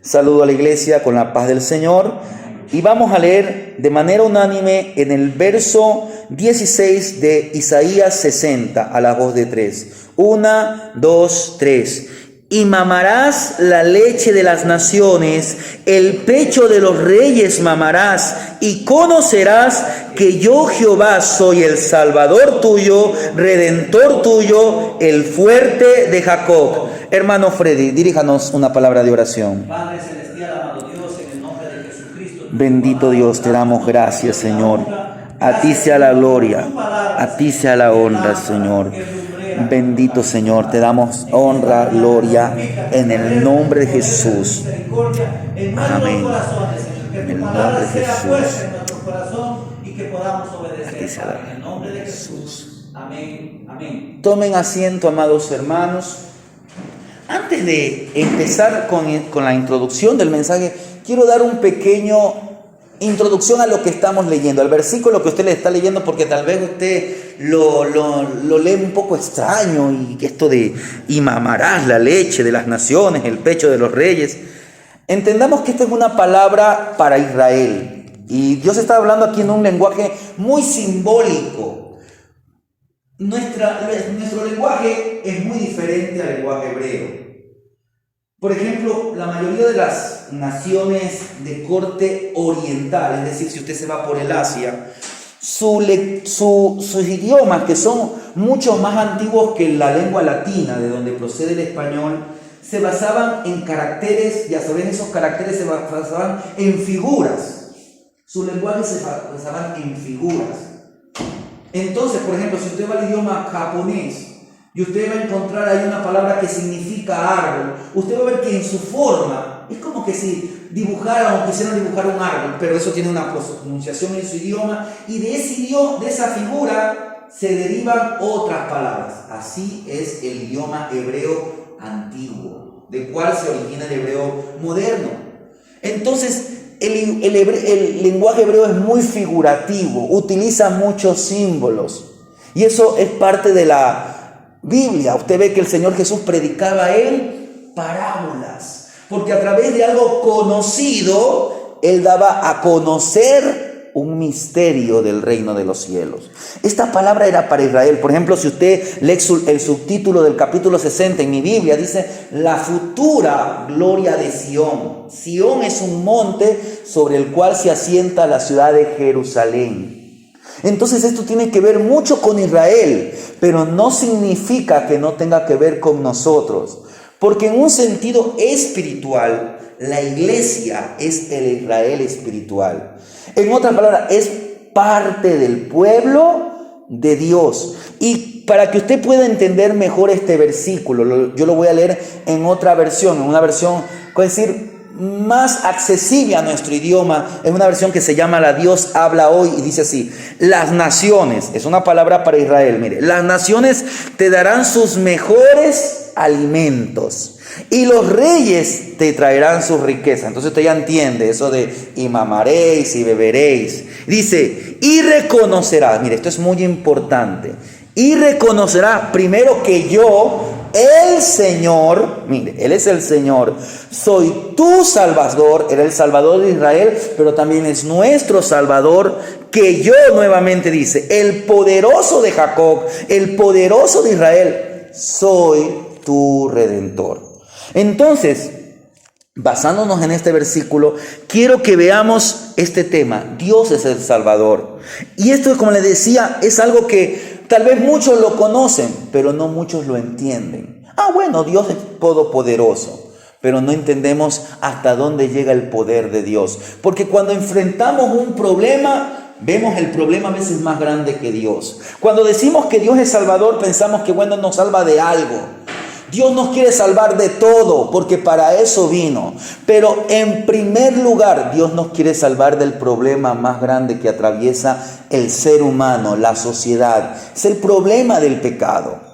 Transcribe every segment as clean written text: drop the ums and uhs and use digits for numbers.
Saludo a la iglesia con la paz del Señor y vamos a leer de manera unánime en el verso 16 de Isaías 60 a la voz de 3. 1, 2, 3. Y mamarás la leche de las naciones, el pecho de los reyes mamarás, y conocerás que yo Jehová soy el Salvador tuyo, Redentor tuyo, el fuerte de Jacob. Hermano Freddy, diríjanos una palabra de oración. Padre celestial, amado Dios, en el nombre de Jesucristo. Bendito Dios, te damos gracias, Señor. A ti sea la gloria, a ti sea la honra, Señor. Bendito Señor, te damos honra, gloria, en el nombre de Jesús. Amén. En el nombre de Jesús. A ti sea la gloria. En el nombre de Jesús. Amén. Amén. Tomen asiento, amados hermanos. Antes de empezar con la introducción del mensaje, quiero dar un pequeño introducción a lo que estamos leyendo, al versículo que usted le está leyendo, porque tal vez usted lo lee un poco extraño, y esto de y mamarás la leche de las naciones, el pecho de los reyes. Entendamos que esta es una palabra para Israel, y Dios está hablando aquí en un lenguaje muy simbólico. Nuestro lenguaje es muy diferente al lenguaje hebreo. Por ejemplo, la mayoría de las naciones de corte oriental, es decir, si usted se va por el Asia, sus idiomas, que son mucho más antiguos que la lengua latina, de donde procede el español, se basaban en caracteres, y a su vez esos caracteres se basaban en figuras. Su lenguaje se basaba en figuras. Entonces, por ejemplo, si usted va al idioma japonés, y usted va a encontrar ahí una palabra que significa árbol, usted va a ver que en su forma es como que si dibujaran o quisieran dibujar un árbol, pero eso tiene una pronunciación en su idioma, y de esa figura se derivan otras palabras. Así es el idioma hebreo antiguo, del cual se origina el hebreo moderno. Entonces, el lenguaje hebreo es muy figurativo, utiliza muchos símbolos, y eso es parte de la Biblia. Usted ve que el Señor Jesús predicaba en parábolas, porque a través de algo conocido, Él daba a conocer un misterio del reino de los cielos. Esta palabra era para Israel. Por ejemplo, si usted lee el subtítulo del capítulo 60 en mi Biblia, dice la futura gloria de Sión. Sión es un monte sobre el cual se asienta la ciudad de Jerusalén. Entonces esto tiene que ver mucho con Israel, pero no significa que no tenga que ver con nosotros, porque en un sentido espiritual, la iglesia es el Israel espiritual. En otras palabras, es parte del pueblo de Dios. Y para que usted pueda entender mejor este versículo, yo lo voy a leer en otra versión, en una versión, es decir, más accesible a nuestro idioma, en una versión que se llama La Dios habla hoy, y dice así: las naciones, es una palabra para Israel, mire, las naciones te darán sus mejores alimentos, y los reyes te traerán sus riquezas. Entonces usted ya entiende eso de y mamaréis y beberéis. Dice, y reconocerás, mire, esto es muy importante, y reconocerás primero que yo, el Señor, mire, Él es el Señor, soy tu Salvador, era el Salvador de Israel, pero también es nuestro Salvador, que yo, nuevamente dice, el poderoso de Jacob, el poderoso de Israel, soy tu Redentor. Entonces, basándonos en este versículo, quiero que veamos este tema: Dios es el Salvador. Y esto, como les decía, es algo que tal vez muchos lo conocen, pero no muchos lo entienden. Bueno, Dios es todopoderoso, pero no entendemos hasta dónde llega el poder de Dios. Porque cuando enfrentamos un problema, vemos el problema a veces más grande que Dios. Cuando decimos que Dios es Salvador, pensamos que nos salva de algo. Dios nos quiere salvar de todo, porque para eso vino. Pero en primer lugar, Dios nos quiere salvar del problema más grande que atraviesa el ser humano, la sociedad. Es el problema del pecado.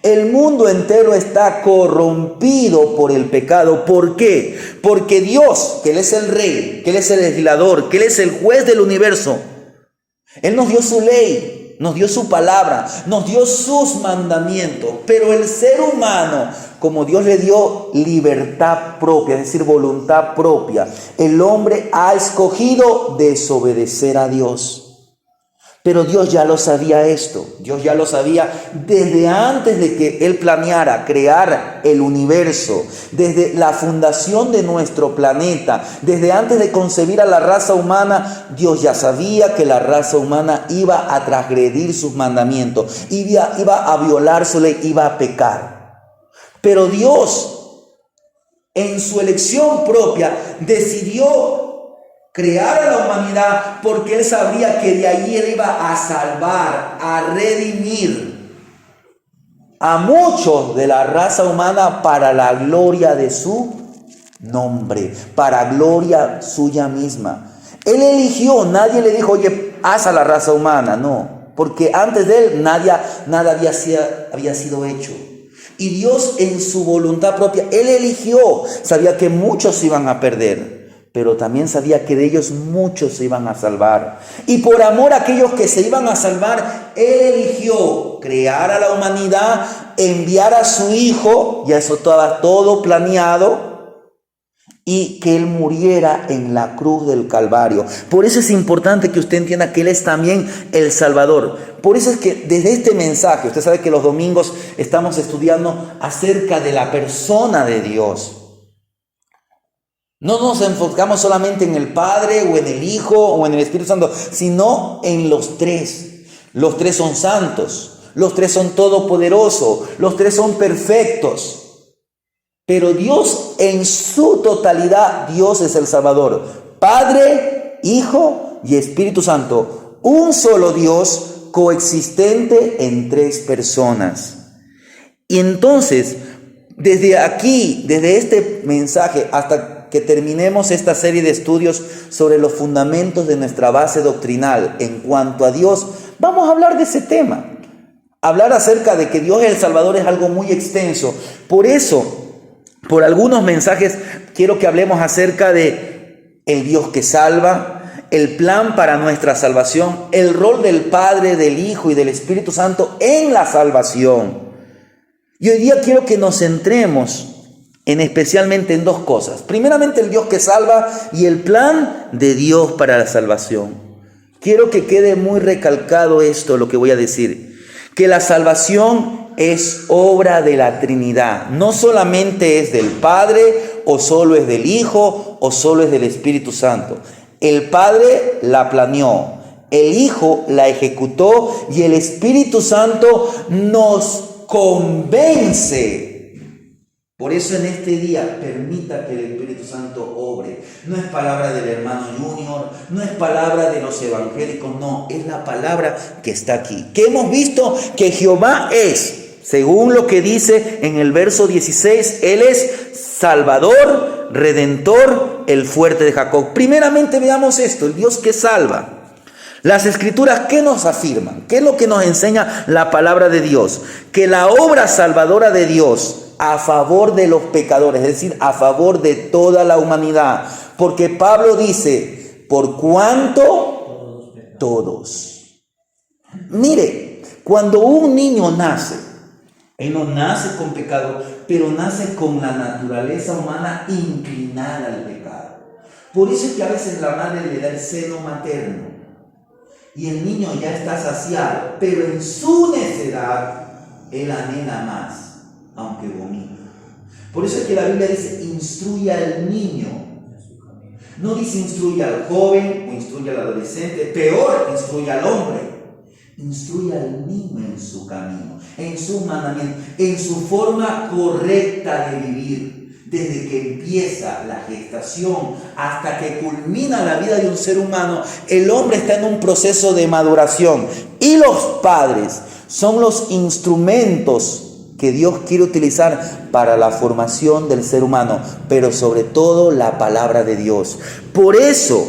El mundo entero está corrompido por el pecado. ¿Por qué? Porque Dios, que Él es el Rey, que Él es el legislador, que Él es el juez del universo, Él nos dio su ley, nos dio su palabra, nos dio sus mandamientos. Pero el ser humano, como Dios le dio libertad propia, es decir, voluntad propia, el hombre ha escogido desobedecer a Dios. Pero Dios ya lo sabía esto, Dios ya lo sabía desde antes de que Él planeara crear el universo, desde la fundación de nuestro planeta, desde antes de concebir a la raza humana. Dios ya sabía que la raza humana iba a transgredir sus mandamientos, iba a violar su ley, iba a pecar. Pero Dios, en su elección propia, decidió crear a la humanidad porque Él sabía que de ahí Él iba a salvar, a redimir a muchos de la raza humana para la gloria de su nombre, para gloria suya misma. Él eligió, nadie le dijo, oye, haz a la raza humana, no, porque antes de Él nada había sido hecho. Y Dios en su voluntad propia, Él eligió, sabía que muchos iban a perder, pero también sabía que de ellos muchos se iban a salvar. Y por amor a aquellos que se iban a salvar, Él eligió crear a la humanidad, enviar a su Hijo, ya eso estaba todo planeado, y que Él muriera en la cruz del Calvario. Por eso es importante que usted entienda que Él es también el Salvador. Por eso es que desde este mensaje, usted sabe que los domingos estamos estudiando acerca de la persona de Dios. No nos enfocamos solamente en el Padre o en el Hijo o en el Espíritu Santo, sino en los tres. Los tres son santos, los tres son todopoderosos, los tres son perfectos. Pero Dios en su totalidad, Dios es el Salvador. Padre, Hijo y Espíritu Santo. Un solo Dios coexistente en tres personas. Y entonces, desde aquí, desde este mensaje hasta que terminemos esta serie de estudios sobre los fundamentos de nuestra base doctrinal en cuanto a Dios, vamos a hablar de ese tema. Hablar acerca de que Dios es el Salvador es algo muy extenso. Por eso, por algunos mensajes, quiero que hablemos acerca de el Dios que salva, el plan para nuestra salvación, el rol del Padre, del Hijo y del Espíritu Santo en la salvación. Y hoy día quiero que nos centremos especialmente en dos cosas. Primeramente, el Dios que salva y el plan de Dios para la salvación. Quiero que quede muy recalcado esto, lo que voy a decir, que la salvación es obra de la Trinidad. No solamente es del Padre, o solo es del Hijo, o solo es del Espíritu Santo. El Padre la planeó, el Hijo la ejecutó y el Espíritu Santo nos convence. Por eso en este día permita que el Espíritu Santo obre. No es palabra del hermano Junior, no es palabra de los evangélicos, no, es la palabra que está aquí. Que hemos visto que Jehová es, según lo que dice en el verso 16, Él es Salvador, Redentor, el fuerte de Jacob. Primeramente veamos esto, el Dios que salva. Las Escrituras, ¿qué nos afirman? ¿Qué es lo que nos enseña la palabra de Dios? Que la obra salvadora de Dios a favor de los pecadores, es decir, a favor de toda la humanidad. Porque Pablo dice, ¿por cuánto? Todos. Mire, cuando un niño nace, él no nace con pecado, pero nace con la naturaleza humana inclinada al pecado. Por eso es que a veces la madre le da el seno materno y el niño ya está saciado, pero en su necedad él anhela más, aunque vomita. Por eso es que la Biblia dice, instruye al niño. No dice instruye al joven o instruye al adolescente, peor, instruye al hombre. Instruye al niño en su camino, en su mandamiento, en su forma correcta de vivir. Desde que empieza la gestación hasta que culmina la vida de un ser humano, el hombre está en un proceso de maduración. Y los padres son los instrumentos que Dios quiere utilizar para la formación del ser humano, pero sobre todo la palabra de Dios. Por eso,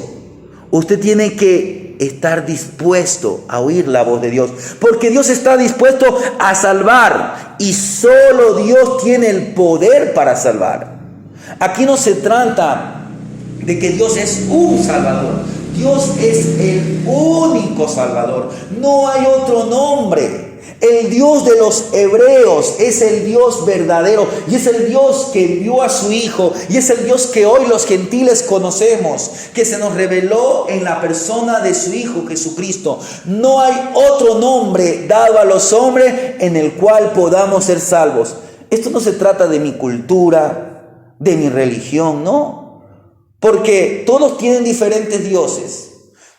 usted tiene que estar dispuesto a oír la voz de Dios, porque Dios está dispuesto a salvar y solo Dios tiene el poder para salvar. Aquí no se trata de que Dios es un Salvador. Dios es el único Salvador. No hay otro nombre. El Dios de los hebreos es el Dios verdadero y es el Dios que envió a su Hijo y es el Dios que hoy los gentiles conocemos, que se nos reveló en la persona de su Hijo Jesucristo. No hay otro nombre dado a los hombres en el cual podamos ser salvos. Esto no se trata de mi cultura, de mi religión, no, porque todos tienen diferentes dioses.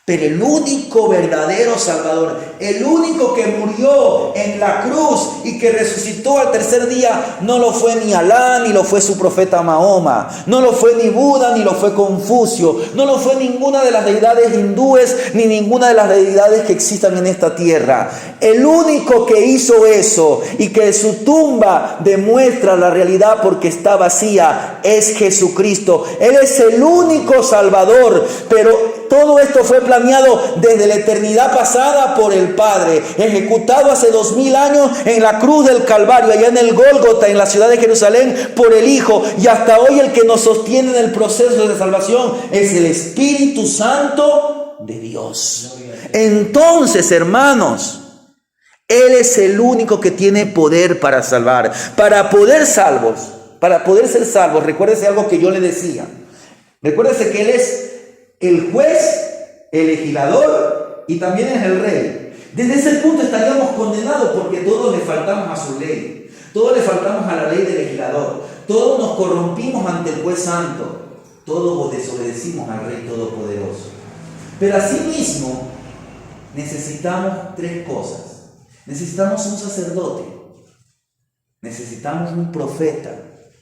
Pero el único verdadero Salvador, el único que murió en la cruz y que resucitó al tercer día, no lo fue ni Alá, ni lo fue su profeta Mahoma, no lo fue ni Buda, ni lo fue Confucio, no lo fue ninguna de las deidades hindúes, ni ninguna de las deidades que existan en esta tierra. El único que hizo eso y que su tumba demuestra la realidad porque está vacía es Jesucristo. Él es el único Salvador, pero todo esto fue planeado desde la eternidad pasada por el Padre, ejecutado hace 2000 años en la cruz del Calvario, allá en el Gólgota, en la ciudad de Jerusalén, por el Hijo. Y hasta hoy el que nos sostiene en el proceso de salvación es el Espíritu Santo de Dios. Entonces, hermanos, Él es el único que tiene poder para salvar. Para poder ser salvos, recuérdese algo que yo le decía. Recuérdese que Él es el juez, el legislador y también es el rey. Desde ese punto estaríamos condenados porque todos le faltamos a su ley. Todos le faltamos a la ley del legislador. Todos nos corrompimos ante el juez santo. Todos desobedecimos al Rey Todopoderoso. Pero asimismo necesitamos tres cosas. Necesitamos un sacerdote. Necesitamos un profeta.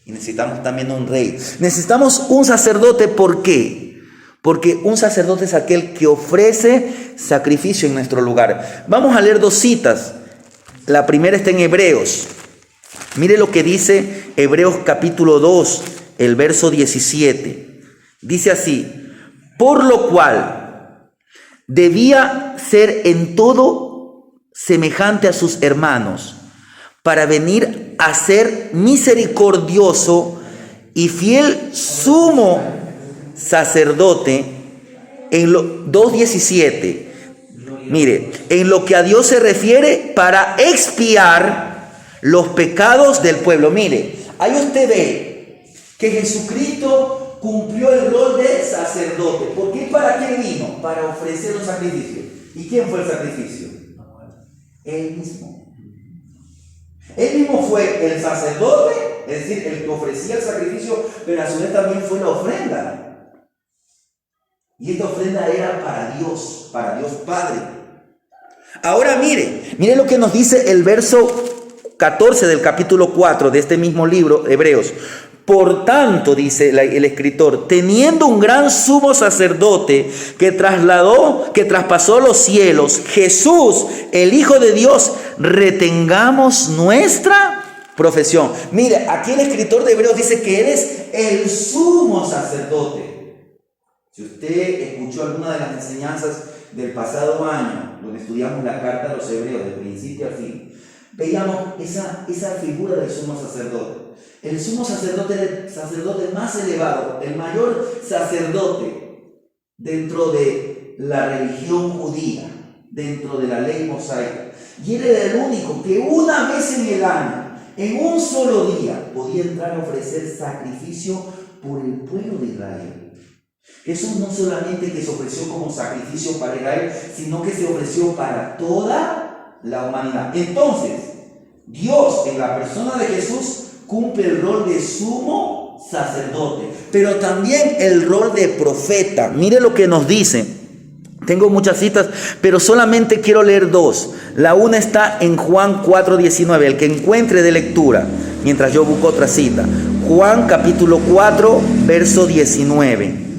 Y necesitamos también un rey. Necesitamos un sacerdote, ¿por qué? Porque un sacerdote es aquel que ofrece sacrificio en nuestro lugar. Vamos a leer dos citas. La primera está en Hebreos. Mire lo que dice Hebreos capítulo 2, el verso 17. Dice así: por lo cual debía ser en todo semejante a sus hermanos, para venir a ser misericordioso y fiel sumo sacerdote en 2:17. Mire, en lo que a Dios se refiere, para expiar los pecados del pueblo. Mire, ahí usted ve que Jesucristo cumplió el rol de sacerdote. ¿Por qué? ¿Para qué vino? Para ofrecer un sacrificio. ¿Y quién fue el sacrificio? Él mismo. Él mismo fue el sacerdote, es decir, el que ofrecía el sacrificio, pero a su vez también fue la ofrenda. Y esta ofrenda era para Dios Padre. Ahora mire lo que nos dice el verso 14 del capítulo 4 de este mismo libro, Hebreos. Por tanto, dice el escritor, teniendo un gran sumo sacerdote que traspasó los cielos, Jesús, el Hijo de Dios, retengamos nuestra profesión. Mire, aquí el escritor de Hebreos dice que Él es el sumo sacerdote. Si usted escuchó alguna de las enseñanzas del pasado año, donde estudiamos la carta a los hebreos, de principio a fin, veíamos esa figura del sumo sacerdote. El sumo sacerdote era el sacerdote más elevado, el mayor sacerdote dentro de la religión judía, dentro de la ley mosaica. Y él era el único que una vez en el año, en un solo día, podía entrar a ofrecer sacrificio por el pueblo de Israel. Jesús no solamente que se ofreció como sacrificio para Israel, sino que se ofreció para toda la humanidad. Entonces, Dios en la persona de Jesús cumple el rol de sumo sacerdote, pero también el rol de profeta. Mire lo que nos dice. Tengo muchas citas, pero solamente quiero leer dos. La una está en Juan 4:19, el que encuentre de lectura, mientras yo busco otra cita. Juan capítulo 4, verso 19.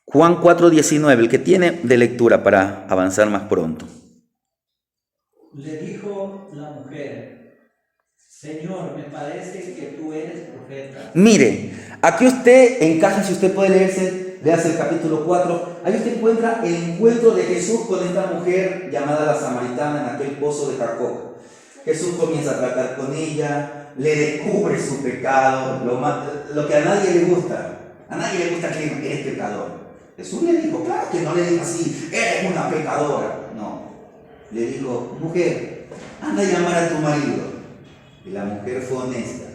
Juan 4:19, el que tiene de lectura para avanzar más pronto. Le dijo la mujer: Señor, me parece que tú eres profeta. Mire, aquí usted en casa, si usted puede léase el capítulo 4, ahí usted encuentra el encuentro de Jesús con esta mujer llamada la samaritana en aquel pozo de Jacob. Jesús comienza a tratar con ella, le descubre su pecado, lo que a nadie le gusta. A nadie le gusta que le digan, eres pecador. Jesús le dijo, claro que no le dijo así, eres una pecadora. No. Le dijo, mujer, anda a llamar a tu marido. Y la mujer fue honesta.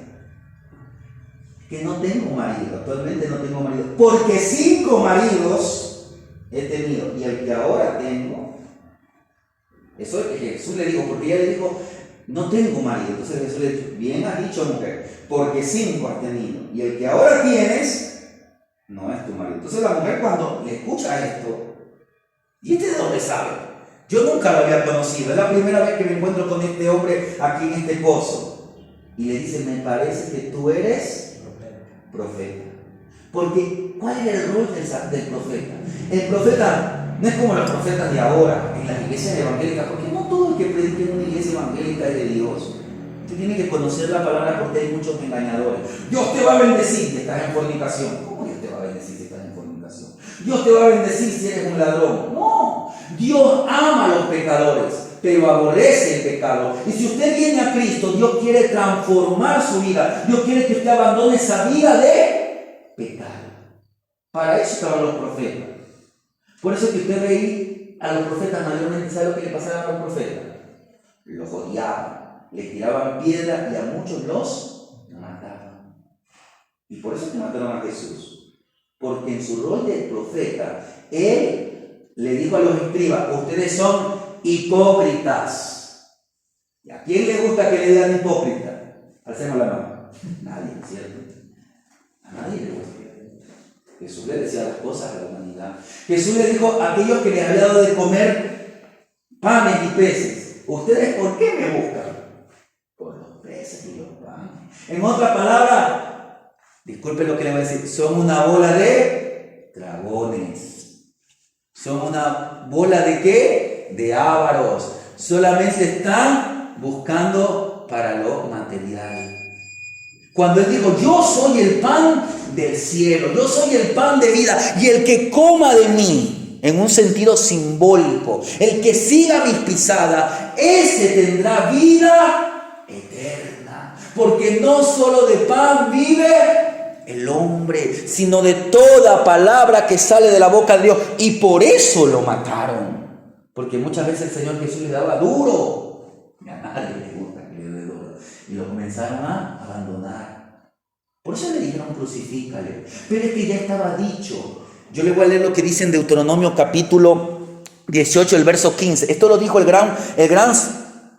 Que no tengo marido, actualmente no tengo marido. Porque 5 maridos he tenido. Y el que ahora tengo, eso es que Jesús le dijo, porque ella le dijo, no tengo marido. Entonces Jesús le dijo, bien has dicho, mujer, porque 5 has tenido. Y el que ahora tienes, no es tu marido. Entonces la mujer cuando le escucha esto, ¿y este de dónde sabe? Yo nunca lo había conocido, es la primera vez que me encuentro con este hombre aquí en este pozo. Y le dice, me parece que tú eres profeta. Porque, ¿cuál es el rol del profeta? El profeta no es como los profetas de ahora, en las iglesias evangélicas, porque no todo el que predica en una iglesia evangélica es de Dios. Usted tiene que conocer la palabra porque hay muchos engañadores. Dios te va a bendecir si estás en fornicación. ¿Cómo Dios te va a bendecir si estás en fornicación? Dios te va a bendecir si eres un ladrón. No, Dios ama a los pecadores, pero aborrece el pecado. Y si usted viene a Cristo, Dios quiere transformar su vida. Dios quiere que usted abandone esa vida de pecado. Para eso estaban los profetas. Por eso que usted ve a los profetas mayormente, ¿sabe lo que le pasaba a los profetas? Los odiaban, les tiraban piedras y a muchos los mataban. Y por eso que mataron a Jesús. Porque en su rol de profeta, él le dijo a los escribas, ustedes son hipócritas. ¿Y a quién le gusta que le digan hipócrita? Alcemos la mano. Nadie, ¿cierto? A nadie le gusta. Jesús le decía las cosas a la humanidad. Jesús le dijo a aquellos que les había dado de comer panes y peces, ¿ustedes por qué me buscan? Por los peces y los panes. En otra palabra, disculpen lo que le voy a decir, son una bola de dragones. Son una bola de ¿qué? De ávaros. Solamente están buscando para lo material. Cuando él dijo, yo soy el pan del cielo, yo soy el pan de vida, y el que coma de mí, en un sentido simbólico, el que siga mis pisadas, ese tendrá vida eterna. Porque no solo de pan vive el hombre, sino de toda palabra que sale de la boca de Dios. Y por eso lo mataron. Porque muchas veces el Señor Jesús le daba duro. Y a nadie le gusta que le dé duro. Y lo comenzaron a abandonar. Por eso le dijeron crucifícale. Pero es que ya estaba dicho. Yo le voy a leer lo que dice en Deuteronomio capítulo 18, el verso 15. Esto lo dijo el gran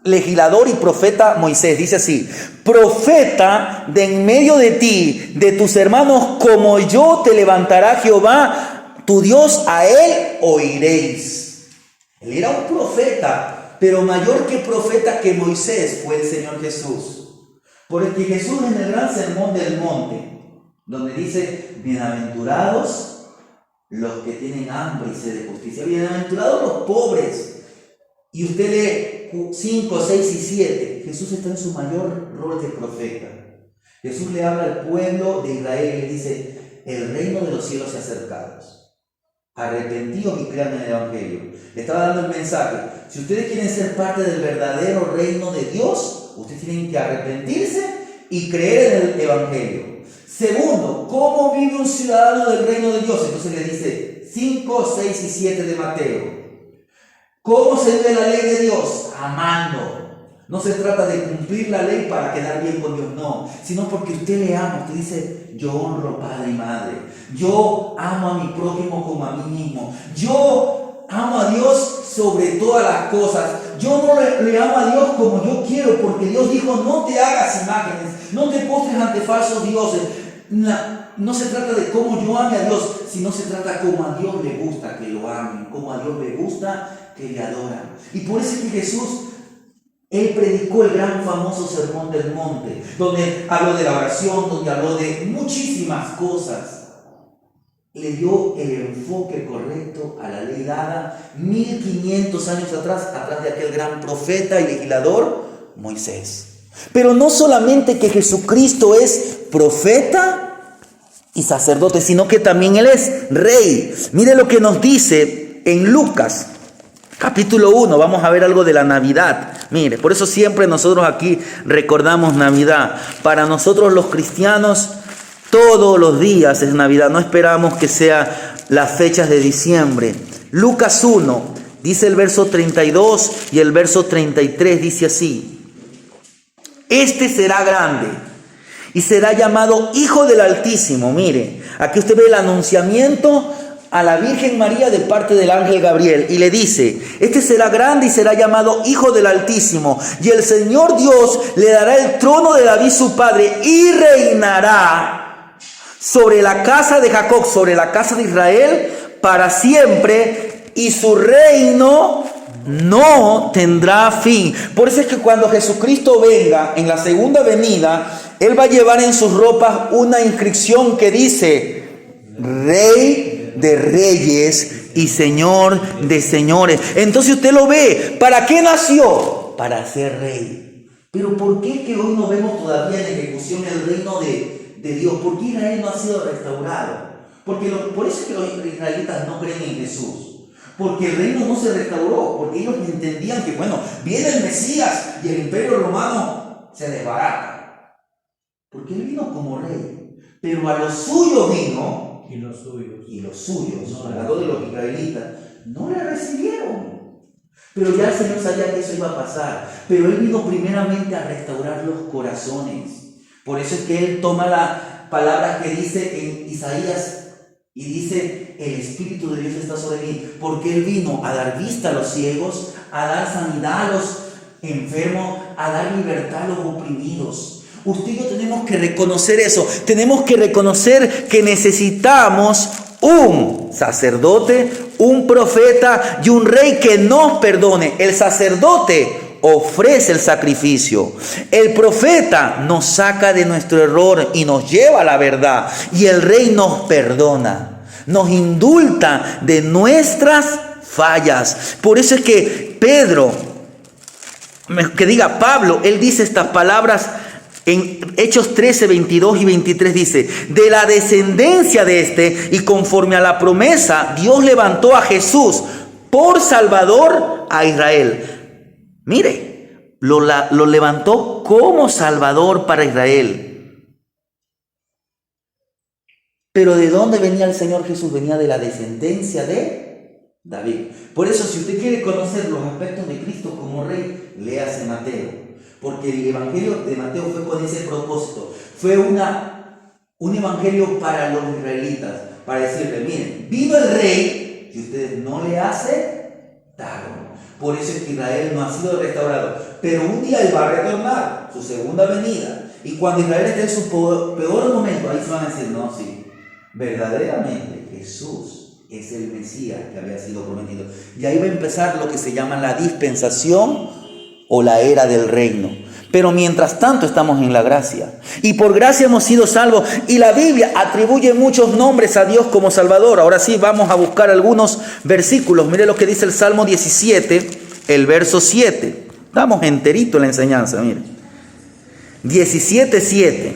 legislador y profeta Moisés. Dice así: profeta de en medio de ti, de tus hermanos, como yo te levantará Jehová tu Dios, a él oiréis. Él era un profeta, pero mayor que profeta que Moisés fue el Señor Jesús. Porque Jesús en el gran sermón del monte, donde dice, bienaventurados los que tienen hambre y sed de justicia, bienaventurados los pobres. Y usted lee 5, 6 y 7, Jesús está en su mayor rol de profeta. Jesús le habla al pueblo de Israel y le dice, el reino de los cielos se ha acercado. Arrepentíos y crean en el Evangelio. Le estaba dando el mensaje. Si ustedes quieren ser parte del verdadero reino de Dios, ustedes tienen que arrepentirse y creer en el Evangelio. Segundo, ¿cómo vive un ciudadano del reino de Dios? Entonces le dice 5, 6 y 7 de Mateo. ¿Cómo se vive la ley de Dios? Amando. No se trata de cumplir la ley para quedar bien con Dios, no, sino porque usted le ama. Usted dice, yo honro padre y madre, yo amo a mi prójimo como a mí mismo, yo amo a Dios sobre todas las cosas, yo no le amo a Dios como yo quiero, porque Dios dijo, no te hagas imágenes, no te postres ante falsos dioses. No se trata de cómo yo ame a Dios, sino se trata como a Dios le gusta que lo amen, como a Dios le gusta que le adoran. Y por eso es que Jesús, él predicó el gran famoso sermón del monte, donde habló de la oración, donde habló de muchísimas cosas. Le dio el enfoque correcto a la ley dada 1500 años atrás de aquel gran profeta y legislador Moisés. Pero no solamente que Jesucristo es profeta y sacerdote, sino que también Él es rey. Mire lo que nos dice en Lucas capítulo 1, vamos a ver algo de la Navidad. Mire, por eso siempre nosotros aquí recordamos Navidad. Para nosotros los cristianos, Todos los días es Navidad, no esperamos que sea las fechas de diciembre. Lucas 1, dice el verso 32 y el verso 33, dice así: este será grande y será llamado Hijo del Altísimo. Mire, aquí usted ve el anunciamiento a la Virgen María de parte del ángel Gabriel, y le dice: este será grande y será llamado Hijo del Altísimo, y el Señor Dios le dará el trono de David su padre, y reinará sobre la casa de Jacob, sobre la casa de Israel, para siempre, y su reino no tendrá fin. Por eso es que cuando Jesucristo venga en la segunda venida, Él va a llevar en sus ropas una inscripción que dice: Rey de Reyes y Señor de Señores. Entonces usted lo ve. ¿Para qué nació? Para ser rey. Pero ¿por qué es que hoy no vemos todavía en ejecución el reino de Dios? ¿Por qué Israel no ha sido restaurado? Por eso es que los israelitas no creen en Jesús. Porque el reino no se restauró. Porque ellos entendían que, bueno, viene el Mesías y el imperio romano se desbarata. Porque él vino como rey. Pero a los suyos vino. Y los suyos, hablando de los israelitas, no le recibieron. Pero ya el Señor sabía que eso iba a pasar. Pero Él vino primeramente a restaurar los corazones. Por eso es que Él toma las palabras que dice en Isaías y dice: el Espíritu de Dios está sobre mí. Porque Él vino a dar vista a los ciegos, a dar sanidad a los enfermos, a dar libertad a los oprimidos. Usted y yo tenemos que reconocer eso. Tenemos que reconocer que necesitamos un sacerdote, un profeta y un rey que nos perdone. El sacerdote ofrece el sacrificio. El profeta nos saca de nuestro error y nos lleva a la verdad. Y el rey nos perdona, nos indulta de nuestras fallas. Por eso es que Pablo, él dice estas palabras en Hechos 13, 22 y 23, dice: de la descendencia de este y conforme a la promesa, Dios levantó a Jesús por Salvador a Israel. Mire, lo levantó como Salvador para Israel. Pero ¿de dónde venía el Señor Jesús? Venía de la descendencia de David. Por eso, si usted quiere conocer los aspectos de Cristo como rey, léase Mateo. Porque el evangelio de Mateo fue con ese propósito. Fue un evangelio para los israelitas, para decirle: miren, vino el rey y ustedes no le aceptaron. Por eso es que Israel no ha sido restaurado. Pero un día Él va a retornar, su segunda venida. Y cuando Israel esté en su peor momento, ahí se van a decir: no, sí, verdaderamente Jesús es el Mesías que había sido prometido. Y ahí va a empezar lo que se llama la dispensación o la era del reino. Pero mientras tanto estamos en la gracia. Y por gracia hemos sido salvos. Y la Biblia atribuye muchos nombres a Dios como Salvador. Ahora sí, vamos a buscar algunos versículos. Mire lo que dice el Salmo 17, el verso 7. Estamos enterito en la enseñanza, mire. 17, 7.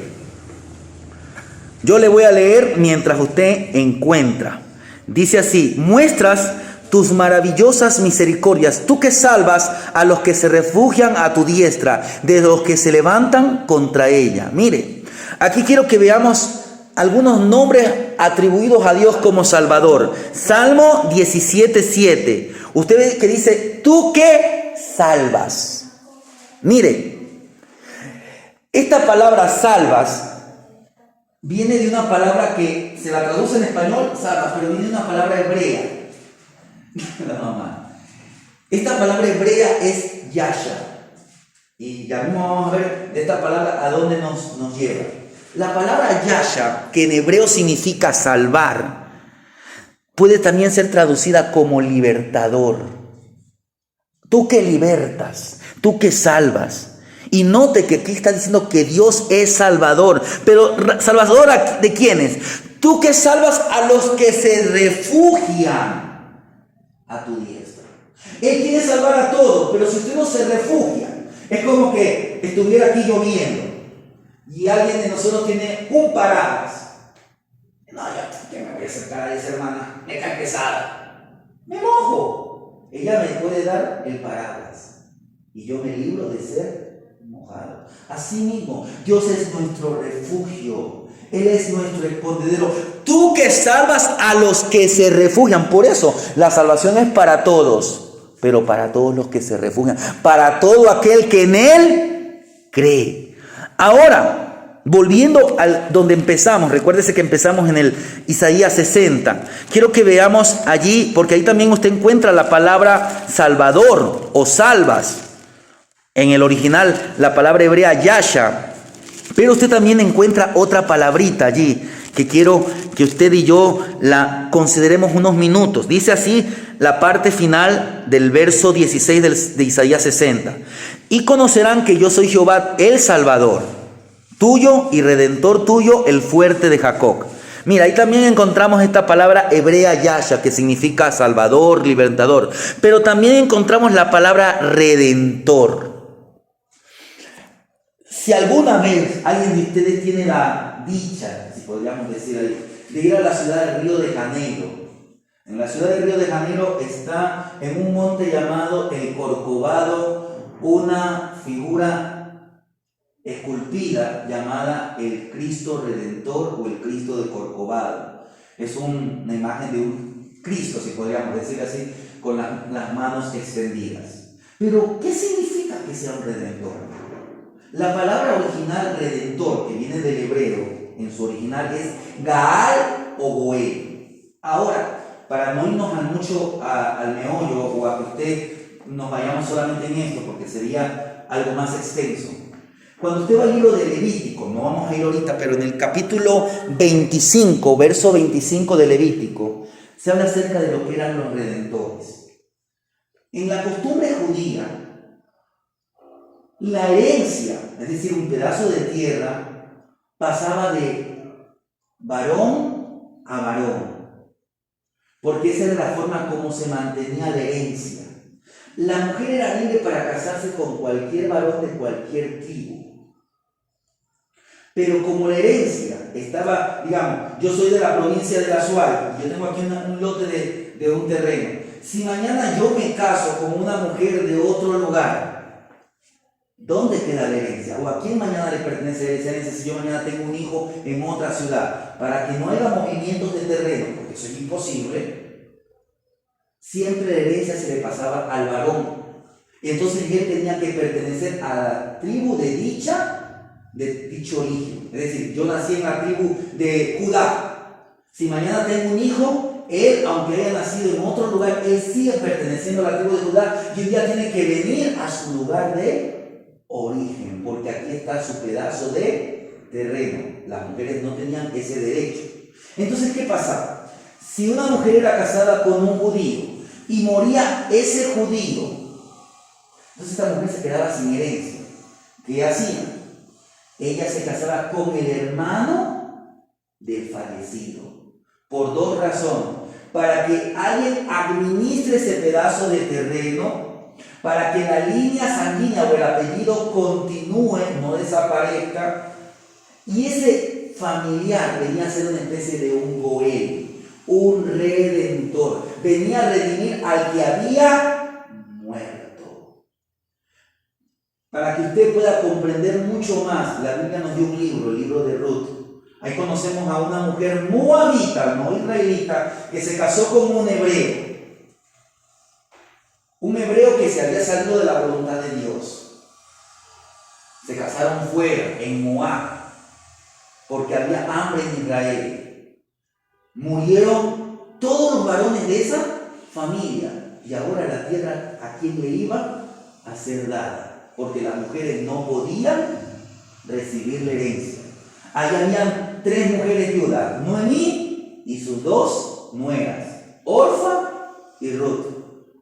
Yo le voy a leer mientras usted encuentra. Dice así: muestras tus maravillosas misericordias, tú que salvas a los que se refugian a tu diestra, de los que se levantan contra ella. Mire, aquí quiero que veamos algunos nombres atribuidos a Dios como Salvador. Salmo 17, 7. Usted ve que dice: tú que salvas. Mire, esta palabra salvas viene de una palabra que se la traduce en español, salvas, pero viene de una palabra hebrea. La mamá. Esta palabra hebrea es yasha. Y ya mismo vamos a ver de esta palabra a dónde nos lleva. La palabra yasha, que en hebreo significa salvar, puede también ser traducida como libertador. Tú que libertas, tú que salvas. Y note que aquí está diciendo que Dios es salvador. Pero ¿salvador de quiénes? Tú que salvas a los que se refugian a tu diestra. Él quiere salvar a todos, pero si usted no se refugia, es como que estuviera aquí lloviendo y alguien de nosotros tiene un paraguas. No, yo que me voy a acercar a esa hermana, me cae pesada, me mojo. Ella me puede dar el paraguas y yo me libro de ser mojado. Asimismo, Dios es nuestro refugio. Él es nuestro escondedero. Tú que salvas a los que se refugian. Por eso, la salvación es para todos, pero para todos los que se refugian, para todo aquel que en Él cree. Ahora, volviendo a donde empezamos, recuérdese que empezamos en el Isaías 60. Quiero que veamos allí, porque ahí también usted encuentra la palabra salvador o salvas. En el original, la palabra hebrea yasha. Pero usted también encuentra otra palabrita allí que quiero que usted y yo la consideremos unos minutos. Dice así la parte final del verso 16 de Isaías 60. Y conocerán que yo soy Jehová, el Salvador, tuyo y Redentor tuyo, el fuerte de Jacob. Mira, ahí también encontramos esta palabra hebrea yasha, que significa Salvador, Libertador. Pero también encontramos la palabra Redentor. Si alguna vez alguien de ustedes tiene la dicha, si podríamos decir ahí, de ir a la ciudad del Río de Janeiro. En la ciudad del Río de Janeiro está en un monte llamado el Corcovado una figura esculpida llamada el Cristo Redentor o el Cristo de Corcovado. Es una imagen de un Cristo, si podríamos decir así, con las manos extendidas. Pero, ¿qué significa que sea un redentor? La palabra original redentor, que viene del hebreo, en su original es Gaal o Goel. Ahora, para no irnos mucho al meollo o a que usted nos vayamos solamente en esto, porque sería algo más extenso. Cuando usted va al libro de Levítico, no vamos a ir ahorita, pero en el capítulo 25, verso 25 de Levítico, se habla acerca de lo que eran los redentores. En la costumbre judía, la herencia, es decir, un pedazo de tierra, pasaba de varón a varón, porque esa era la forma como se mantenía la herencia. La mujer era libre para casarse con cualquier varón de cualquier tribu, pero como la herencia estaba, digamos, yo soy de la provincia de Azuay, yo tengo aquí un lote de un terreno. Si mañana yo me caso con una mujer de otro lugar, ¿dónde queda la herencia? ¿O a quién mañana le pertenece esa herencia si yo mañana tengo un hijo en otra ciudad? Para que no haya movimientos de terreno, porque eso es imposible, siempre la herencia se le pasaba al varón. Y entonces él tenía que pertenecer a la tribu de dicho origen. Es decir, yo nací en la tribu de Judá. Si mañana tengo un hijo, él, aunque haya nacido en otro lugar, él sigue perteneciendo a la tribu de Judá y un día tiene que venir a su lugar de origen, porque aquí está su pedazo de terreno. Las mujeres no tenían ese derecho. Entonces, ¿qué pasaba? Si una mujer era casada con un judío y moría ese judío, entonces esta mujer se quedaba sin herencia. ¿Qué hacía? Ella se casaba con el hermano del fallecido, por dos razones: para que alguien administre ese pedazo de terreno, para que la línea sanguínea o el apellido continúe, no desaparezca, y ese familiar venía a ser una especie de un Goel, un redentor, venía a redimir al que había muerto. Para que usted pueda comprender mucho más, la Biblia nos dio un libro, el libro de Ruth. Ahí conocemos a una mujer moabita, no israelita, que se casó con un hebreo. Un hebreo que se había salido de la voluntad de Dios. Se casaron fuera, en Moab, porque había hambre en Israel. Murieron todos los varones de esa familia. Y ahora la tierra, ¿a quién le iba a ser dada? Porque las mujeres no podían recibir la herencia. Ahí habían 3 mujeres viudas: Noemí y sus 2 nueras, Orfa y Ruth.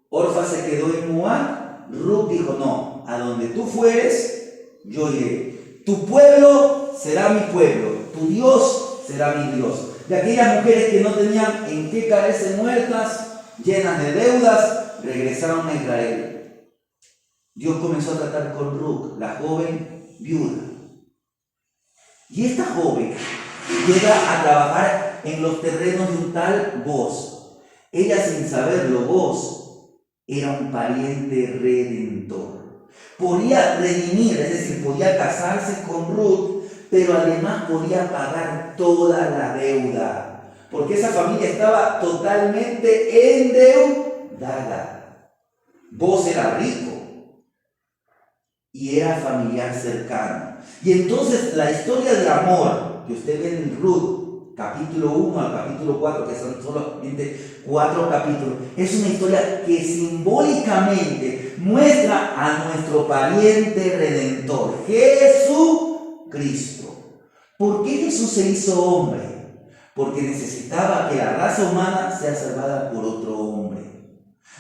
Orfa se quedó en Moab. Ruth dijo: no, a donde tú fueres, yo iré. Tu pueblo será mi pueblo, tu Dios será mi Dios. De aquellas mujeres que no tenían en qué caerse muertas, llenas de deudas, regresaron a Israel. Dios comenzó a tratar con Ruth, la joven viuda. Y esta joven llega a trabajar en los terrenos de un tal Boz. Ella, sin saberlo, Boz era un pariente redentor. Podía redimir, es decir, podía casarse con Ruth, pero además podía pagar toda la deuda, porque esa familia estaba totalmente endeudada. Vos eras rico y era familiar cercano. Y entonces la historia de amor que usted ve en Ruth, capítulo 1 al capítulo 4, que son solamente 4 capítulos, es una historia que simbólicamente muestra a nuestro pariente redentor, Jesucristo. ¿Por qué Jesús se hizo hombre? Porque necesitaba que la raza humana sea salvada por otro hombre.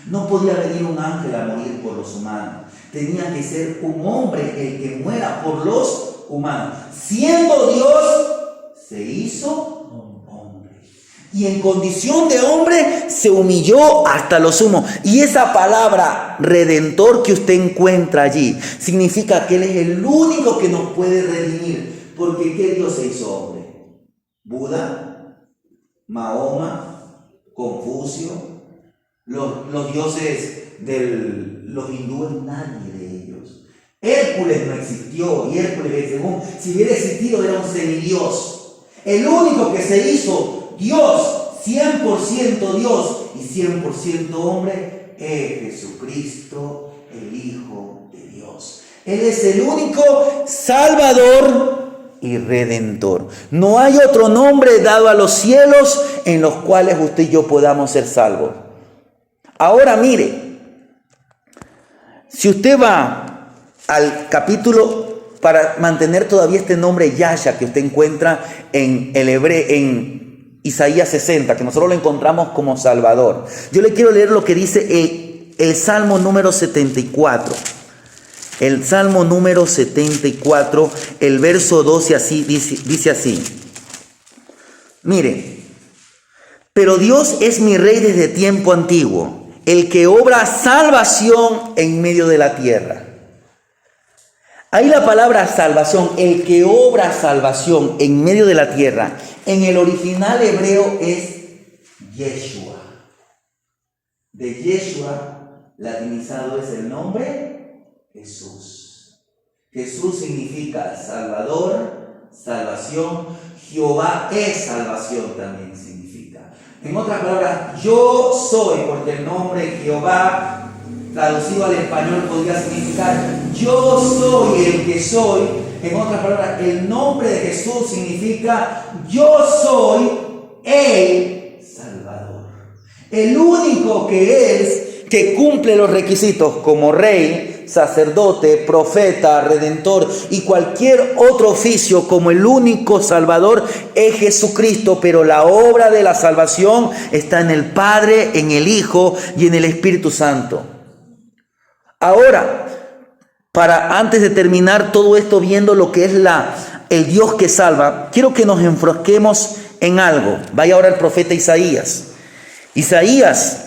No podía venir un ángel a morir por los humanos. Tenía que ser un hombre el que muera por los humanos. Siendo Dios, se hizo hombre. Y en condición de hombre se humilló hasta lo sumo. Y esa palabra redentor que usted encuentra allí significa que Él es el único que nos puede redimir. Porque ¿qué Dios se hizo hombre? Buda, Mahoma, Confucio, los dioses de los hindúes, nadie de ellos. Hércules no existió, y Hércules, según si hubiera existido, era un semidios. El único que se hizo Dios, 100% Dios y 100% hombre, es Jesucristo, el Hijo de Dios. Él es el único Salvador y Redentor. No hay otro nombre dado a los cielos en los cuales usted y yo podamos ser salvos. Ahora mire, si usted va al capítulo, para mantener todavía este nombre Yahshua que usted encuentra en el hebreo, en Isaías 60, que nosotros lo encontramos como Salvador. Yo le quiero leer lo que dice el Salmo número 74. El Salmo número 74, el verso 12 así, dice así. Mire, pero Dios es mi Rey desde tiempo antiguo, el que obra salvación en medio de la tierra. Ahí la palabra salvación, el que obra salvación en medio de la tierra, en el original hebreo es Yeshua. De Yeshua, latinizado es el nombre Jesús. Jesús significa Salvador, salvación. Jehová es salvación también significa. En otras palabras, yo soy, porque el nombre Jehová, traducido al español, podría significar yo soy el que soy. En otras palabras, el nombre de Jesús significa yo soy el Salvador. El único que es, que cumple los requisitos como rey, sacerdote, profeta, redentor y cualquier otro oficio como el único Salvador es Jesucristo, pero la obra de la salvación está en el Padre, en el Hijo y en el Espíritu Santo. Ahora, antes de terminar todo esto viendo lo que es el Dios que salva, quiero que nos enfrasquemos en algo. Vaya ahora el profeta Isaías. Isaías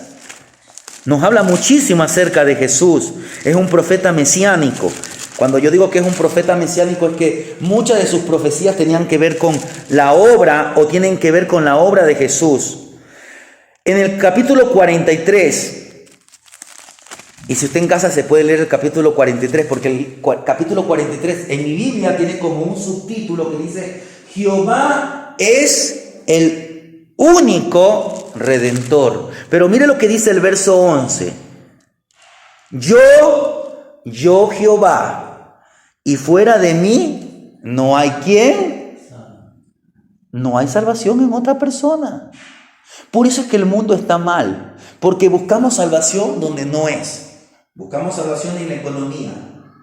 nos habla muchísimo acerca de Jesús. Es un profeta mesiánico. Cuando yo digo que es un profeta mesiánico es que muchas de sus profecías tenían que ver con la obra o tienen que ver con la obra de Jesús. En el capítulo 43, y si usted en casa se puede leer el capítulo 43, porque el capítulo 43 en mi Biblia tiene como un subtítulo que dice Jehová es el único redentor. Pero mire lo que dice el verso 11. Yo Jehová, y fuera de mí no hay quien, no hay salvación en otra persona. Por eso es que el mundo está mal, porque buscamos salvación donde no es. Buscamos salvación en la economía,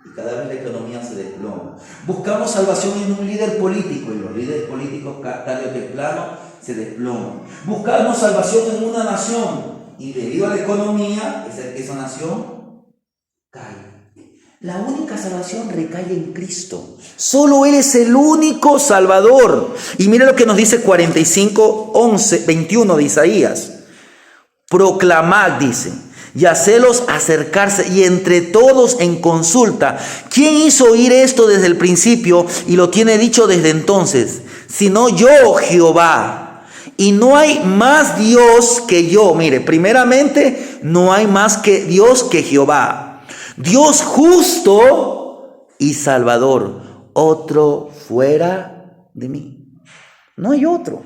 y cada vez la economía se desploma. Buscamos salvación en un líder político, y los líderes políticos tarde o temprano se desploman. Buscamos salvación en una nación, y debido a la economía, esa nación cae. La única salvación recae en Cristo. Solo Él es el único Salvador. Y mire lo que nos dice 21 de Isaías. Proclamad, dice, y hacedlos acercarse, y entre todos en consulta. ¿Quién hizo oír esto desde el principio y lo tiene dicho desde entonces? Sino yo, Jehová. Y no hay más Dios que yo. Mire, primeramente, no hay más que Dios que Jehová. Dios justo y Salvador. Otro fuera de mí. No hay otro.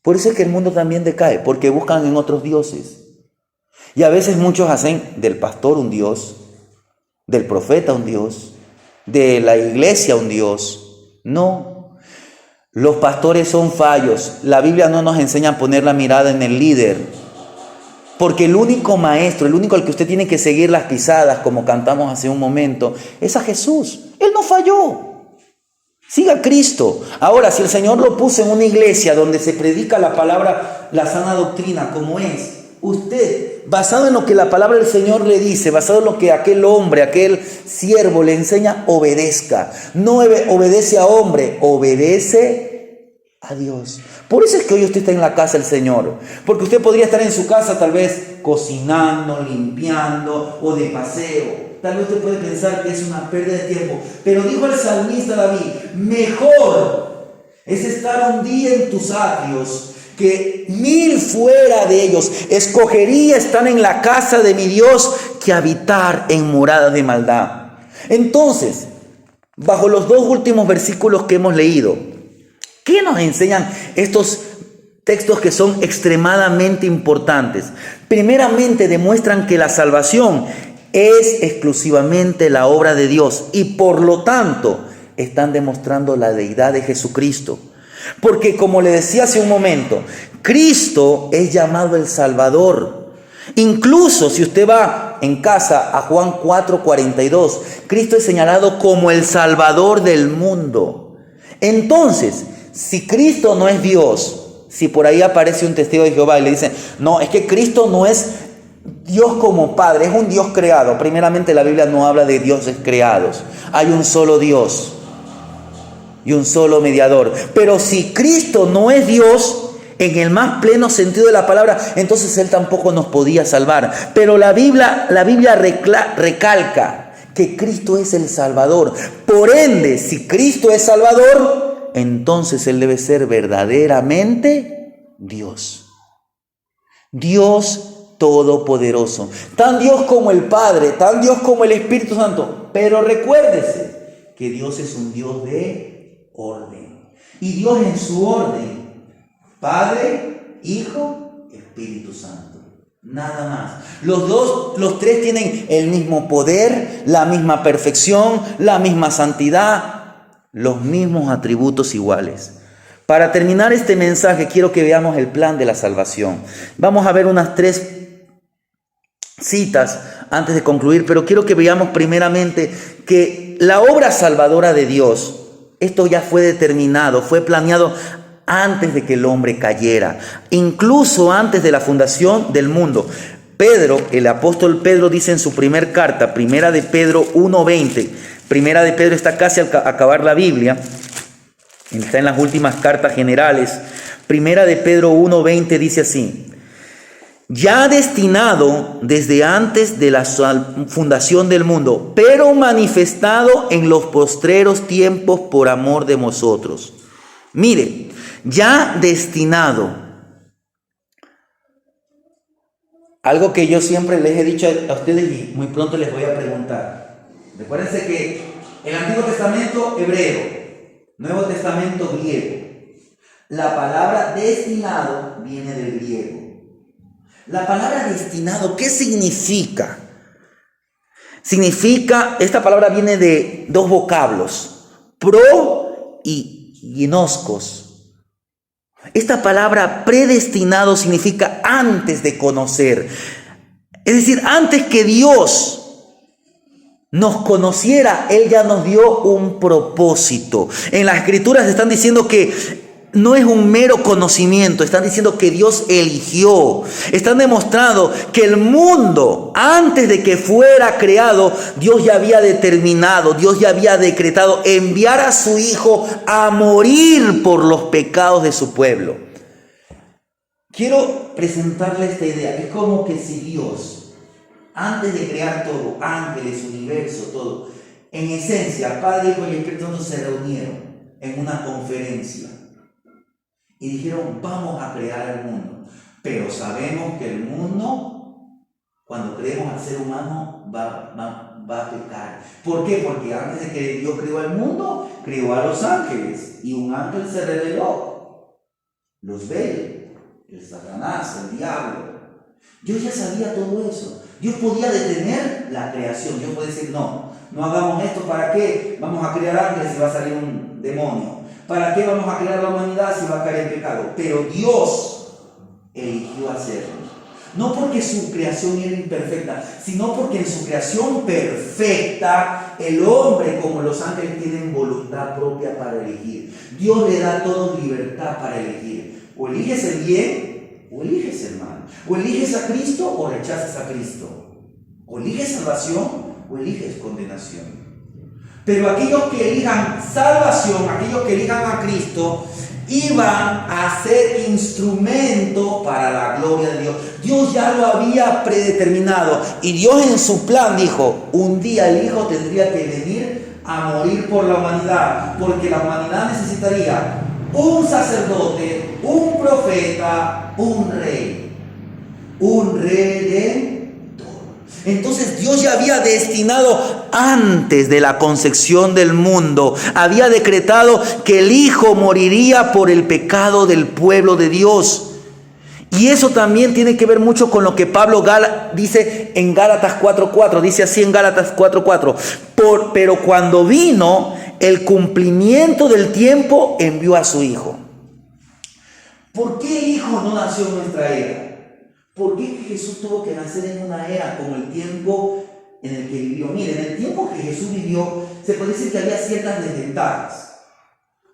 Por eso es que el mundo también decae, porque buscan en otros dioses. Y a veces muchos hacen del pastor un dios, del profeta un dios, de la iglesia un dios. No, los pastores son fallos. La Biblia no nos enseña a poner la mirada en el líder, porque el único maestro, el único al que usted tiene que seguir las pisadas, como cantamos hace un momento, es a Jesús. Él no falló. Siga a Cristo. Ahora, si el Señor lo puso en una iglesia donde se predica la palabra, la sana doctrina, como es, usted, basado en lo que la palabra del Señor le dice, basado en lo que aquel hombre, aquel siervo le enseña, obedezca. No obedece a hombre, obedece a Dios. Por eso es que hoy usted está en la casa del Señor. Porque usted podría estar en su casa tal vez cocinando, limpiando o de paseo. Tal vez usted puede pensar que es una pérdida de tiempo. Pero dijo el salmista David, mejor es estar un día en tus atrios que 1000 fuera de ellos. Escogería estar en la casa de mi Dios que habitar en moradas de maldad. Entonces, bajo los 2 últimos versículos que hemos leído, ¿qué nos enseñan estos textos que son extremadamente importantes? Primeramente, demuestran que la salvación es exclusivamente la obra de Dios y por lo tanto están demostrando la deidad de Jesucristo. Porque como le decía hace un momento, Cristo es llamado el Salvador. Incluso si usted va en casa a Juan 4:42, Cristo es señalado como el Salvador del mundo. Entonces, si Cristo no es Dios, si por ahí aparece un testigo de Jehová y le dice, no, es que Cristo no es Dios como Padre, es un Dios creado. Primeramente, la Biblia no habla de dioses creados. Hay un solo Dios y un solo mediador. Pero si Cristo no es Dios en el más pleno sentido de la palabra, entonces Él tampoco nos podía salvar. Pero la Biblia recalca que Cristo es el Salvador. Por ende, si Cristo es Salvador, entonces Él debe ser verdaderamente Dios. Dios todopoderoso, tan Dios como el Padre, tan Dios como el Espíritu Santo. Pero recuérdese que Dios es un Dios de orden, y Dios en su orden, Padre, Hijo, Espíritu Santo, nada más. Los tres tienen el mismo poder, la misma perfección, la misma santidad, los mismos atributos iguales. Para terminar este mensaje quiero que veamos el plan de la salvación. Vamos a ver unas 3 citas antes de concluir, pero quiero que veamos primeramente que la obra salvadora de Dios, esto ya fue determinado, fue planeado antes de que el hombre cayera, incluso antes de la fundación del mundo. Pedro, el apóstol Pedro, dice en su primer carta, Primera de Pedro 1:20, Primera de Pedro está casi al acabar la Biblia, está en las últimas cartas generales. Primera de Pedro 1:20 dice así: ya destinado desde antes de la fundación del mundo, pero manifestado en los postreros tiempos por amor de vosotros. Mire, ya destinado. Algo que yo siempre les he dicho a ustedes y muy pronto les voy a preguntar. Recuérdense que el Antiguo Testamento hebreo, Nuevo Testamento griego. La palabra destinado viene del griego. La palabra destinado, ¿qué significa? Esta palabra viene de 2 vocablos, pro y ginoskos. Esta palabra predestinado significa antes de conocer. Es decir, antes que Dios nos conociera, Él ya nos dio un propósito. En las Escrituras están diciendo que no es un mero conocimiento, están diciendo que Dios eligió. Están demostrando que el mundo, antes de que fuera creado, Dios ya había determinado, Dios ya había decretado enviar a su Hijo a morir por los pecados de su pueblo. Quiero presentarle esta idea. Es como que si Dios, antes de crear todo, ángeles, universo, todo, en esencia, Padre, Hijo y Espíritu Santo se reunieron en una conferencia y dijeron, vamos a crear el mundo. Pero sabemos que el mundo, cuando creemos al ser humano, va va a pecar. ¿Por qué? Porque antes de que Dios creó el mundo, creó a los ángeles y un ángel se rebeló. Luzbel, el Satanás, el diablo. Dios ya sabía todo eso. Dios podía detener la creación. Dios puede decir, no hagamos esto. ¿Para qué? Vamos a crear ángeles y va a salir un demonio. ¿Para qué vamos a crear la humanidad si va a caer en pecado? Pero Dios eligió hacerlo. No porque su creación era imperfecta, sino porque en su creación perfecta, el hombre como los ángeles tienen voluntad propia para elegir. Dios le da a todos libertad para elegir. O eliges el bien, o eliges el mal. O eliges a Cristo, o rechazas a Cristo. O eliges salvación, o eliges condenación. Pero aquellos que elijan salvación, aquellos que elijan a Cristo, iban a ser instrumento para la gloria de Dios. Dios ya lo había predeterminado y Dios en su plan dijo, un día el Hijo tendría que venir a morir por la humanidad, porque la humanidad necesitaría un sacerdote, un profeta, un redentor. Entonces Dios ya había destinado antes de la concepción del mundo, había decretado que el Hijo moriría por el pecado del pueblo de Dios. Y eso también tiene que ver mucho con lo que Pablo dice en Gálatas 4:4. Dice así en Gálatas 4:4. Pero cuando vino el cumplimiento del tiempo, envió a su Hijo. ¿Por qué el Hijo no nació en nuestra era? ¿Por qué Jesús tuvo que nacer en una era como el tiempo en el que vivió? Mire, en el tiempo que Jesús vivió, se puede decir que había ciertas desventajas.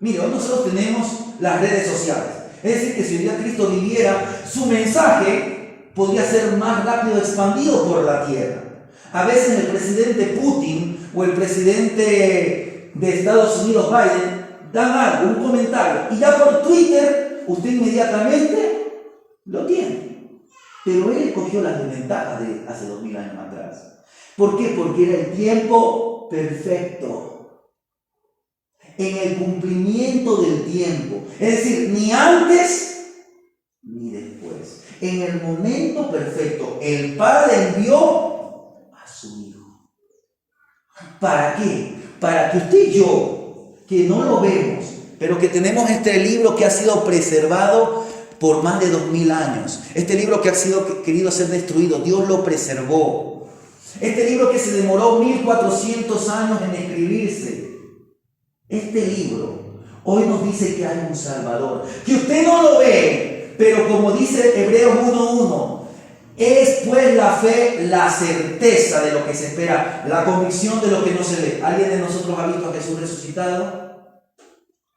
Mire, hoy nosotros tenemos las redes sociales. Es decir, que si hoy día Cristo viviera, su mensaje podría ser más rápido expandido por la tierra. A veces el presidente Putin o el presidente de Estados Unidos, Biden, dan algo, un comentario, y ya por Twitter usted inmediatamente lo tiene. Pero él escogió las desventajas de hace 2000 años atrás. ¿Por qué? Porque era el tiempo perfecto. En el cumplimiento del tiempo. Es decir, ni antes ni después. En el momento perfecto, el Padre envió a su Hijo. ¿Para qué? Para que usted y yo, que no lo vemos, pero que tenemos este libro que ha sido preservado por más de 2000 años. Este libro que ha sido querido ser destruido, Dios lo preservó. Este libro que se demoró 1400 años en escribirse. Este libro hoy nos dice que hay un Salvador, que usted no lo ve, pero como dice Hebreos 1:1, es pues la fe, la certeza de lo que se espera, la convicción de lo que no se ve. ¿Alguien de nosotros ha visto a Jesús resucitado?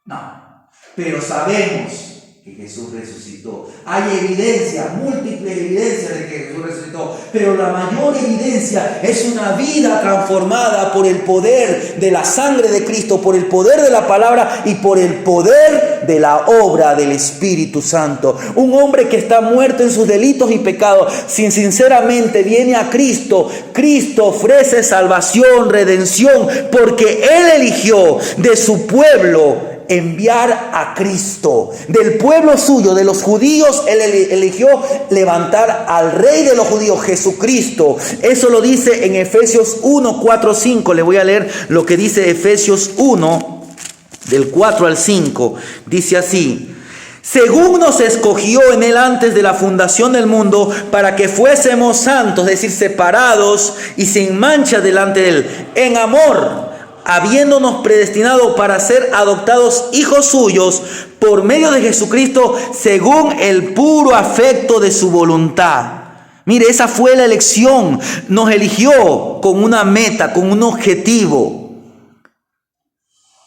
No, pero sabemos que Jesús resucitó. Hay evidencia, múltiples evidencias de que Jesús resucitó, pero la mayor evidencia es una vida transformada por el poder de la sangre de Cristo, por el poder de la palabra y por el poder de la obra del Espíritu Santo. Un hombre que está muerto en sus delitos y pecados, si sinceramente viene a Cristo, Cristo ofrece salvación, redención, porque Él eligió de su pueblo enviar a Cristo. Del pueblo suyo, de los judíos, Él eligió levantar al Rey de los judíos, Jesucristo. Eso lo dice en Efesios 1, 4, 5. Le voy a leer lo que dice Efesios 1, del 4 al 5. Dice así: según nos escogió en Él antes de la fundación del mundo, para que fuésemos santos, es decir, separados y sin mancha delante de Él, en amor, habiéndonos predestinado para ser adoptados hijos suyos por medio de Jesucristo, según el puro afecto de su voluntad. Mire, esa fue la elección. Nos eligió con una meta, con un objetivo.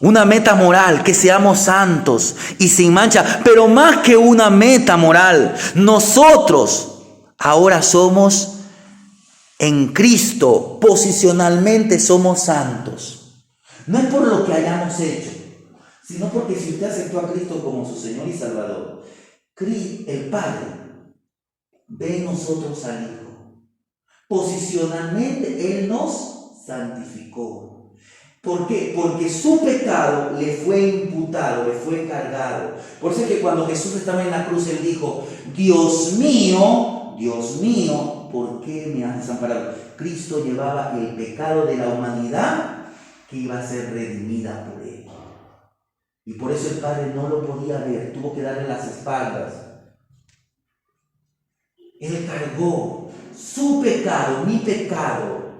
Una meta moral, que seamos santos y sin mancha. Pero más que una meta moral, nosotros ahora somos en Cristo, posicionalmente somos santos. No es por lo que hayamos hecho, sino porque si usted aceptó a Cristo como su Señor y Salvador, el Padre ve en nosotros al Hijo. Posicionalmente Él nos santificó. ¿Por qué? Porque su pecado le fue imputado, le fue cargado. Por eso es que cuando Jesús estaba en la cruz, Él dijo: Dios mío, ¿por qué me has desamparado? Cristo llevaba el pecado de la humanidad que iba a ser redimida por él. Y por eso el Padre no lo podía ver, tuvo que darle las espaldas. Él cargó su pecado, mi pecado,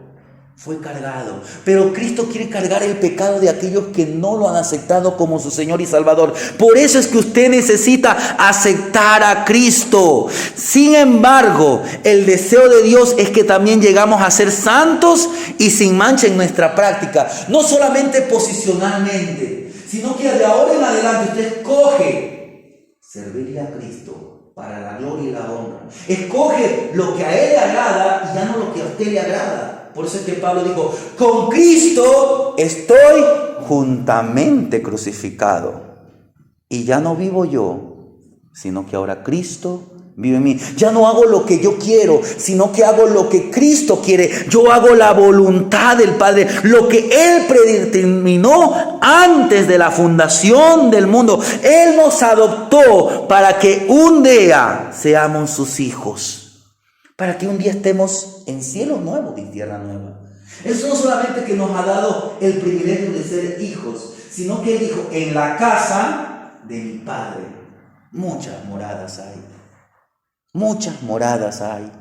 fue cargado. Pero Cristo quiere cargar el pecado de aquellos que no lo han aceptado como su Señor y Salvador. Por eso es que usted necesita aceptar a Cristo. Sin embargo, el deseo de Dios es que también llegamos a ser santos y sin mancha en nuestra práctica. No solamente posicionalmente, sino que de ahora en adelante usted escoge servirle a Cristo para la gloria y la honra. Escoge lo que a Él le agrada y ya no lo que a usted le agrada. Por eso es que Pablo dijo, con Cristo estoy juntamente crucificado. Y ya no vivo yo, sino que ahora Cristo vive en mí. Ya no hago lo que yo quiero, sino que hago lo que Cristo quiere. Yo hago la voluntad del Padre, lo que Él predeterminó antes de la fundación del mundo. Él nos adoptó para que un día seamos sus hijos. Para que un día estemos en cielos nuevos y tierra nueva. Eso no solamente que nos ha dado el privilegio de ser hijos, sino que Él dijo, en la casa de mi Padre muchas moradas hay. Muchas moradas hay.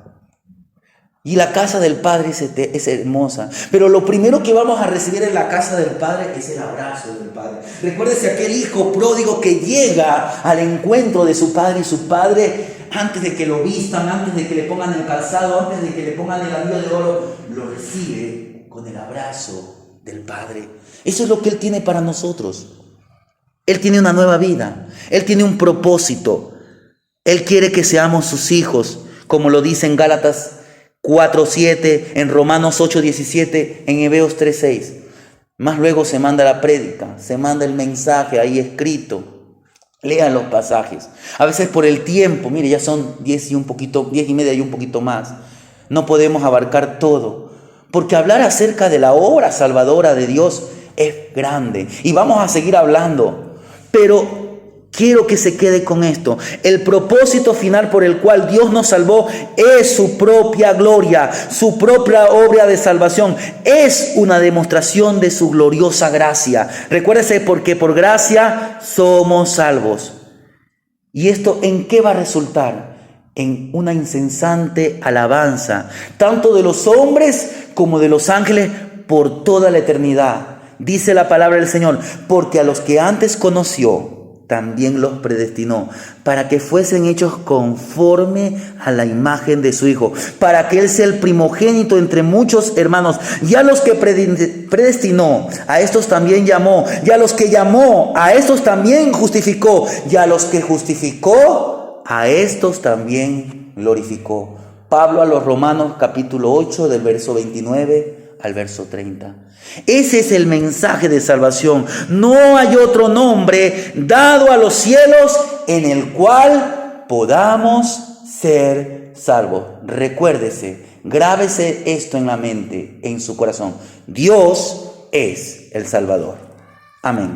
Y la casa del Padre es hermosa. Pero lo primero que vamos a recibir en la casa del Padre es el abrazo del Padre. Recuérdese aquel hijo pródigo que llega al encuentro de su padre, y su padre, antes de que lo vistan, antes de que le pongan el calzado, antes de que le pongan el anillo de oro, lo recibe con el abrazo del Padre. Eso es lo que Él tiene para nosotros. Él tiene una nueva vida. Él tiene un propósito. Él quiere que seamos sus hijos, como lo dice en Gálatas 4:7, en Romanos 8:17, en Hebreos 3:6. Más luego se manda la prédica, se manda el mensaje ahí escrito. Lean los pasajes. A veces por el tiempo, mire, ya son 10 y media y un poquito más. No podemos abarcar todo, porque hablar acerca de la obra salvadora de Dios es grande. Y vamos a seguir hablando, pero quiero que se quede con esto. El propósito final por el cual Dios nos salvó es su propia gloria, su propia obra de salvación. Es una demostración de su gloriosa gracia. Recuérdese, porque por gracia somos salvos. ¿Y esto en qué va a resultar? En una incesante alabanza, tanto de los hombres como de los ángeles por toda la eternidad. Dice la palabra del Señor, porque a los que antes conoció, también los predestinó para que fuesen hechos conforme a la imagen de su Hijo, para que Él sea el primogénito entre muchos hermanos. Y a los que predestinó, a estos también llamó. Y a los que llamó, a estos también justificó. Y a los que justificó, a estos también glorificó. Pablo a los Romanos capítulo 8 del verso 29 al verso 30. Ese es el mensaje de salvación. No hay otro nombre dado a los cielos en el cual podamos ser salvos. Recuérdese, grábese esto en la mente, en su corazón. Dios es el Salvador. Amén.